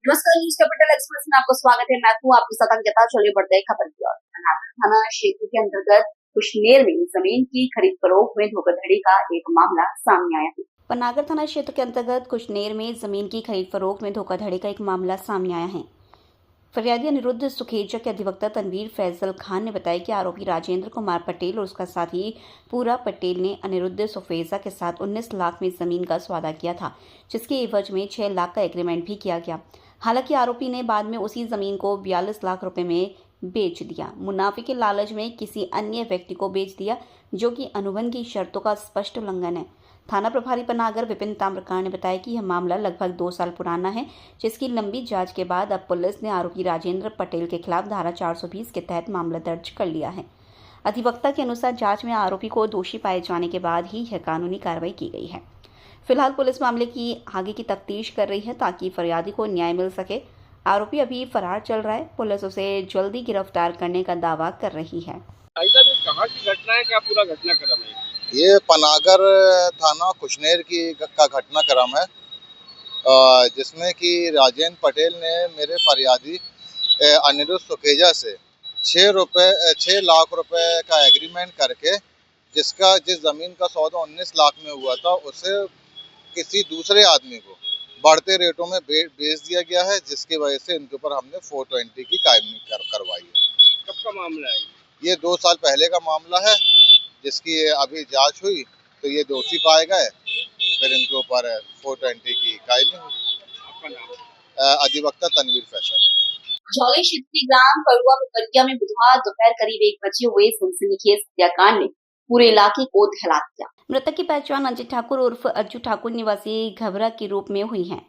नमस्कार, news capital express में आपको स्वागत है। मैं हूं आपके साथ अंकिता। चलिए बढ़ते हैं खबर की ओर। पनागर थाना क्षेत्र के अंतर्गत कुशनेर में जमीन की खरीद फरोख्त में धोखाधड़ी का एक मामला सामने आया है। पनागर थाना क्षेत्र के अंतर्गत कुशनेर में जमीन की खरीद फरोख्त में धोखाधड़ी का एक मामला सामने आया है। फरियादी अनिरुद्ध सुखेजा के अधिवक्ता तनवीर फैजल खान ने बताया कि आरोपी राजेंद्र कुमार पटेल और उसका साथी पूरा पटेल ने अनिरुद्ध सुखेजा के साथ 19 लाख में जमीन का सौदा किया था, जिसके एवज में 6 लाख का एग्रीमेंट भी किया गया। हालांकि आरोपी ने बाद में उसी जमीन को 42 लाख रुपए में बेच दिया। मुनाफे के लालच में किसी अन्य व्यक्ति को बेच दिया, जो कि अनुबंध की शर्तों का स्पष्ट उल्लंघन है। थाना प्रभारी पनागर विपिन ताम्रकार ने बताया कि यह मामला लगभग 2 साल पुराना है, जिसकी लंबी जांच के बाद अब पुलिस ने आरोपी राजेंद्र पटेल के खिलाफ धारा 420 के तहत मामला दर्ज कर लिया है। अधिवक्ता के अनुसार जांच में आरोपी को दोषी पाए जाने के बाद ही यह कानूनी कार्रवाई की गई है। फिलहाल पुलिस मामले की आगे की तफ्तीश कर रही है ताकि फरियादी को न्याय मिल सके। आरोपी अभी फरार चल रहा है। पुलिस उसे जल्दी गिरफ्तार करने का दावा कर रही है। कहाँ की घटना है, क्या पूरा घटनाक्रम है? ये पनागर थाना कुशनेर का घटनाक्रम है, जिसमें कि राजेंद्र पटेल ने मेरे फरियादी अनिरुद्ध सुखेजा से 6 लाख रुपए का एग्रीमेंट करके जिस ज़मीन का सौदा 19 लाख में हुआ था, उसे किसी दूसरे आदमी को बढ़ते रेटों में बेच दिया गया है, जिसकी वजह से इनके ऊपर हमने 420 की कायमी करवाई है। कब का मामला है? ये 2 साल पहले का मामला है, जिसकी अभी जांच हुई तो ये दोषी पाए गए, फिर इनके ऊपर 420 की कायमी हुई। आपका नाम? अधिवक्ता तनवीर फैजल। मझौली क्षेत्र के ग्राम कड़ुआ पिपरिया में बुधवार दोपहर करीब 1 बजे हुए सनसनीखेज हत्याकांड ने पूरे इलाके को दहला दिया। मृतक की पहचान अजय ठाकुर उर्फ अर्जू ठाकुर निवासी घबरा के रूप में हुई है।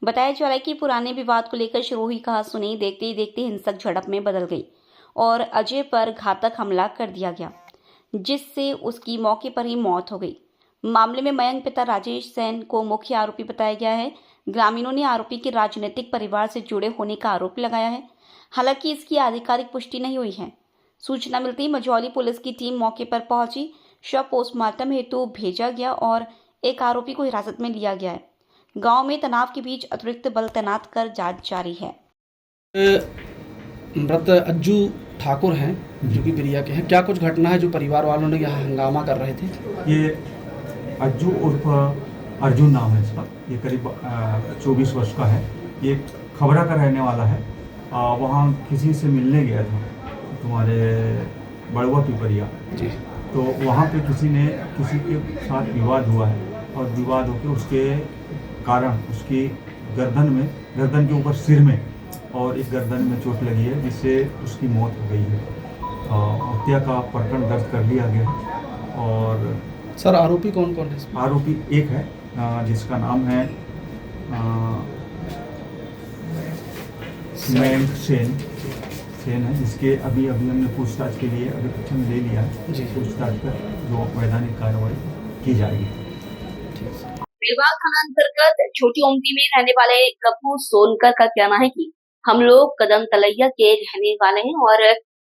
बताया जा रहा है कि पुराने विवाद को लेकर शुरू हुई कहासुनी देखते ही देखते हिंसक झड़प में बदल गई और अजय पर घातक हमला कर दिया गया, जिससे उसकी मौके पर ही मौत हो गई। मामले में मयंक पिता राजेश सेन को मुख्य आरोपी बताया गया है। ग्रामीणों ने आरोपी के राजनीतिक परिवार से जुड़े होने का आरोप लगाया है। हालांकि इसकी आधिकारिक पुष्टि नहीं हुई है। सूचना मिलती ही मझौली पुलिस की टीम मौके पर पहुंची, शव पोस्टमार्टम हेतु भेजा गया और एक आरोपी को हिरासत में लिया गया है। गांव में तनाव के बीच अतिरिक्त बल तैनात कर जांच जारी है। मृत अज्जू ठाकुर हैं, जो कि बिरिया के हैं। क्या कुछ घटना है जो परिवार वालों ने यहाँ हंगामा कर रहे थे? ये अज्जू उर्फ अर्जुन नाम है इसका। ये करीब 24 वर्ष का है। ये खबरा का रहने वाला है। वहाँ किसी से मिलने गया था, तुम्हारे बड़ुआ पिपरिया जी। तो वहाँ पे किसी के साथ विवाद हुआ है और विवाद होकर उसके कारण उसकी गर्दन के ऊपर सिर में और एक गर्दन में चोट लगी है, जिससे उसकी मौत हो गई है। हत्या का प्रकरण दर्ज कर लिया गया है। और सर, आरोपी कौन कौन है? आरोपी एक है, जिसका नाम है मयंक सेन है, जिसके अभी हमने पूछताछ के लिए अभी पीछे ले लिया है। पूछताछ कर जो वैधानिक कार्रवाई की जाएगी। बेलबाग थाना अंतर्गत छोटी ओमती में रहने वाले कपूर सोनकर का कहना है कि हम लोग कदम तलैया के रहने वाले हैं और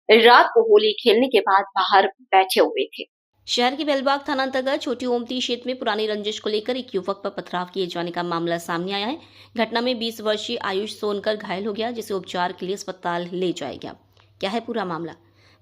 रात को होली खेलने के बाद बाहर बैठे हुए थे। शहर के बेलबाग थाना अंतर्गत छोटी ओमती क्षेत्र में पुरानी रंजिश को लेकर एक युवक पर पथराव किए जाने का मामला सामने आया है। घटना में 20 वर्षीय आयुष सोनकर घायल हो गया, जिसे उपचार के लिए अस्पताल ले जाया गया। क्या है पूरा मामला?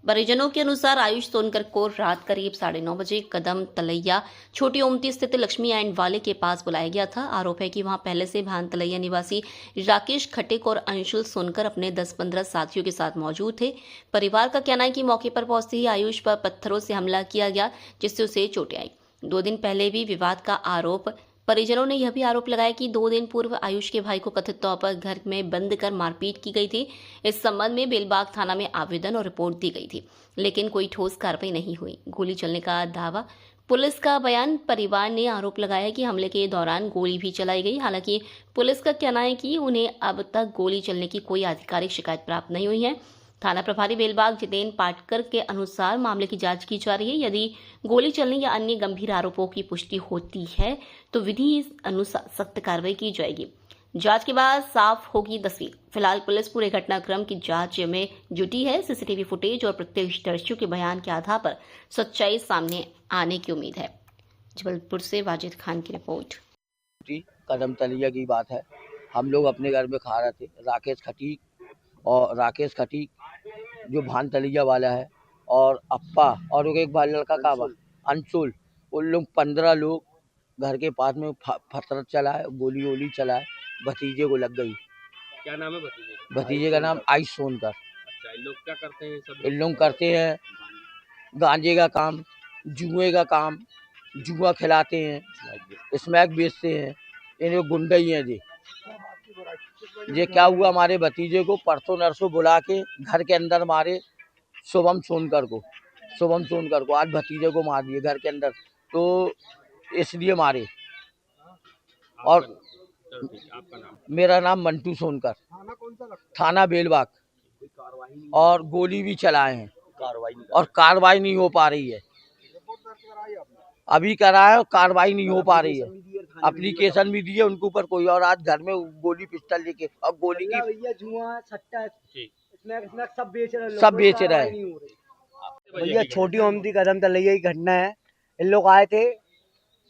परिजनों के अनुसार आयुष सोनकर को रात करीब 9:30 बजे कदम तलैया छोटी ओमती स्थित लक्ष्मी एंड वाले के पास बुलाया गया था। आरोप है कि वहां पहले से भान तलैया निवासी राकेश खटिक और अंशुल सोनकर अपने 10-15 साथियों के साथ मौजूद थे। परिवार का कहना है कि मौके पर पहुंचते ही आयुष पर पत्थरों से हमला किया गया, जिससे उसे चोटें आई। 2 दिन पहले भी विवाद का आरोप। परिजनों ने यह भी आरोप लगाया कि 2 दिन पूर्व आयुष के भाई को कथित तौर पर घर में बंद कर मारपीट की गई थी। इस संबंध में बेलबाग थाना में आवेदन और रिपोर्ट दी गई थी, लेकिन कोई ठोस कार्रवाई नहीं हुई। गोली चलने का दावा। पुलिस का बयान। परिवार ने आरोप लगाया कि हमले के दौरान गोली भी चलाई गई। हालांकि पुलिस का कहना है कि उन्हें अब तक गोली चलने की कोई आधिकारिक शिकायत प्राप्त नहीं हुई है। थाना प्रभारी बेलबाग जितेंद्र पाटकर के अनुसार मामले की जांच की जा रही है। यदि गोली चलने या अन्य गंभीर आरोपों की पुष्टि होती है तो विधि अनुसार सख्त कार्रवाई की जाएगी। जांच के बाद साफ होगी तस्वीर। फिलहाल पुलिस पूरे घटनाक्रम की जांच में जुटी है। सीसीटीवी फुटेज और प्रत्यक्षदर्शियों के बयान के आधार पर सच्चाई सामने आने की उम्मीद है। जबलपुर से वाजिद खान की रिपोर्ट। कदम तलिया की बात है हम लोग अपने घर में खा रहे थे। राकेश खटीक जो भान तलिया वाला है, और अप्पा, और एक बार लड़का का अंशुल, उन लोग 15 लोग घर के पास में फतरत चलाए, गोली वोली चलाए, भतीजे को लग गई। क्या नाम है भतीजे का? भतीजे का नाम आयुष सोनकर। अच्छा, इन लोग क्या करते हैं सब? इन लोग करते हैं गांजे का काम, जुए का काम, जुआ खिलाते हैं, स्मैक बेचते हैं। इन लोग गुंडे ही हैं जी। ये क्या हुआ, हमारे भतीजे को परसों नरसों बुला के घर के अंदर मारे, शुभम सोनकर को आज भतीजे को मार दिए घर के अंदर, तो इसलिए मारे। और आपका नाम? मेरा नाम मंटू सोनकर, थाना बेलबाग, और गोली भी चलाए हैं और कार्रवाई नहीं हो पा रही है। अभी कराए और कार्रवाई नहीं हो पा रही है। एप्लीकेशन भी दिए उनके ऊपर कोई, और आज घर में गोली पिस्टल लेके और गोली की भैया जुआ सट्टा स्नैक सब बेच रहे हैं, सब बेच रहे हैं। भैया छोटी ओमती कदम तलैया की घटना है। इन लोग आए थे,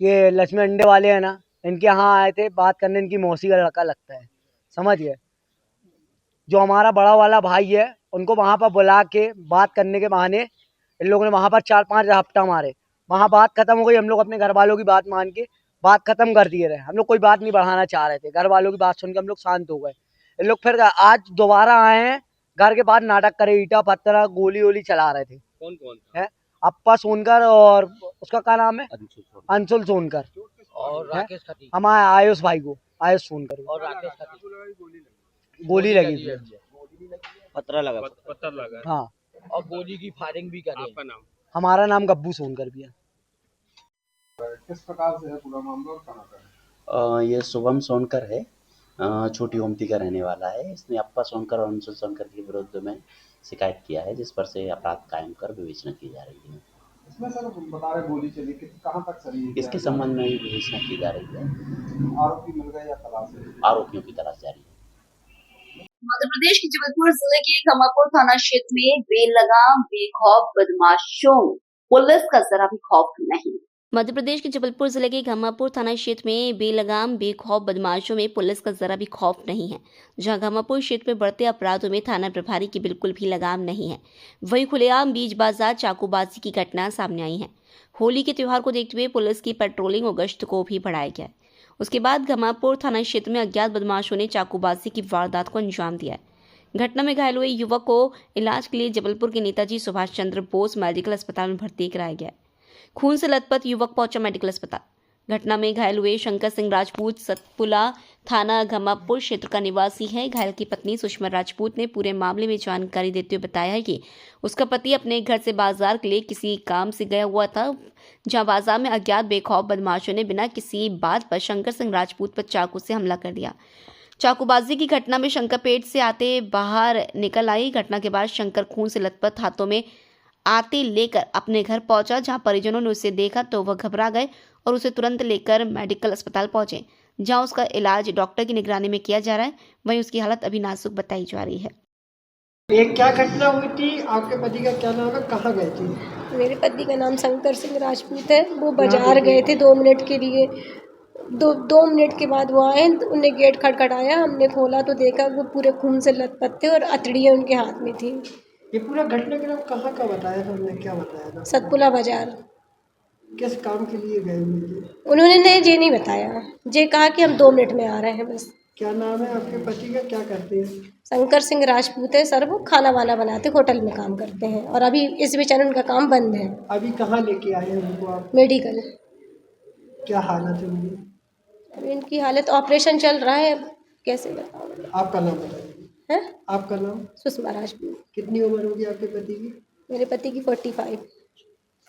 ये लक्ष्मी अंडे वाले हैं ना, इनके यहाँ आए थे बात करने। इनकी मौसी का लड़का लगता है, समझ गए। जो हमारा बड़ा वाला भाई है, उनको वहाँ पर बुला के बात करने के बहाने इन लोगों ने वहाँ पर 4-5 झपटा मारे। वहाँ बात खत्म हो गई। हम लोग अपने घर वालों की बात मान के बात खत्म कर दिए रहे। हम लोग कोई बात नहीं बढ़ाना चाह रहे थे। घर वालों की बात सुन के हम लोग शांत हो गए। इन लोग फिर आज दोबारा आए हैं, घर के बाद नाटक करे, ईटा पत्थर गोली वोली चला रहे थे। कौन कौन था? है अप्पा सोनकर, और उसका क्या नाम है, अंशुल सोनकर, और राकेश खटीक, हमारे आयुष भाई को, आयुष सोनकर और राकेश खटीक गोली लगी थी, पत्थर लगा। पत्थर लगा है। हाँ। और गोली की फायरिंग भी करी। आपका नाम? हमारा नाम गब्बू सोनकर भी है। किस प्रकार से है पूरा मामला और कहाँ का है? ये शुभम सोनकर है, छोटी ओमती का रहने वाला है। इसने अप्पा सोनकर और अंशुल सोनकर के विरुद्ध में शिकायत किया है, जिस पर से अपराध कायम कर विवेचना की जा रही है। इसमें सर बता रहे गोली चली, कहाँ तक चली है? इसके संबंध में भी विवेचना की जा रही है। आरोपी मिल गए या तलाश है? आरोपियों की तलाश जारी है। मध्य प्रदेश के जबलपुर जिले के घमापुर थाना क्षेत्र में बेलगाम बेखौफ बदमाशों पुलिस का जरा भी खौफ नहीं। मध्य प्रदेश के जबलपुर जिले के घमापुर थाना क्षेत्र में बेलगाम बेखौफ बदमाशों में पुलिस का जरा भी खौफ नहीं है। जहां घमापुर क्षेत्र में बढ़ते अपराधों में थाना प्रभारी की बिल्कुल भी लगाम नहीं है, वहीं खुलेआम बीच बाजार चाकूबाजी की घटना सामने आई है। होली के त्योहार को देखते हुए पुलिस की पेट्रोलिंग और गश्त को भी बढ़ाया गया है। उसके बाद घमापुर थाना क्षेत्र में अज्ञात बदमाशों ने चाकूबाजी की वारदात को अंजाम दिया है। घटना में घायल हुए युवक को इलाज के लिए जबलपुर के नेताजी सुभाष चंद्र बोस मेडिकल अस्पताल में भर्ती कराया गया है। खून से लथपथ युवक पहुंचा मेडिकल अस्पताल। घटना में घायल हुए शंकर सिंह राजपूत सतपुला थाना घमापुर क्षेत्र का निवासी है। घायल की पत्नी सुषमा राजपूत ने पूरे मामले में जानकारी देते हुए बताया है कि उसका पति अपने घर से बाजार के लिए किसी काम से गया हुआ था, जहां बाजार में अज्ञात बेखौफ बदमाशों ने बिना किसी बात पर शंकर सिंह राजपूत पर चाकू से हमला कर दिया। चाकूबाजी की घटना में शंकर पेट से आते बाहर निकल आई। घटना के बाद शंकर खून से लथपथ हाथों में आते लेकर अपने घर पहुंचा। जहां परिजनों ने उसे देखा तो वह घबरा गए और उसे तुरंत लेकर मेडिकल अस्पताल पहुंचे, जहां उसका इलाज डॉक्टर की निगरानी में किया जा रहा है। वहीं उसकी हालत अभी नाजुक बताई जा रही है। एक क्या घटना हुई थी? आपके पति का क्या नाम है, कहाँ गए थे? मेरे पति का नाम शंकर सिंह राजपूत है। वो बाजार गए थे 2 मिनट के लिए। 2 मिनट के बाद वो आए, उन्हें गेट खटखटाया, हमने खोला तो देखा वो पूरे खून से लथपथ थे और अतड़ियाँ उनके हाथ में थी। ये पूरा घटना के नाम कहाँ का बताया था? उन्होंने क्या बताया था? सतपुला बाजार। किस काम के लिए गए हुए थे? उन्होंने ये नहीं बताया, ये कहा कि हम 2 मिनट में आ रहे हैं बस। क्या नाम है आपके पति का, क्या करते हैं? शंकर सिंह राजपूत है सर। वो खाना वाना बनाते, होटल में काम करते हैं और अभी इस बीच उनका काम बंद है। अभी कहाँ लेके आए हैं उनको आप? मेडिकल। क्या हालत है उनकी? अभी इनकी हालत, ऑपरेशन चल रहा है, कैसे बताओ। आपका नाम बताइए। है आपका नाम? सुषमा राजपूत। कितनी उम्र होगी आपके पति की? मेरे पति की 45।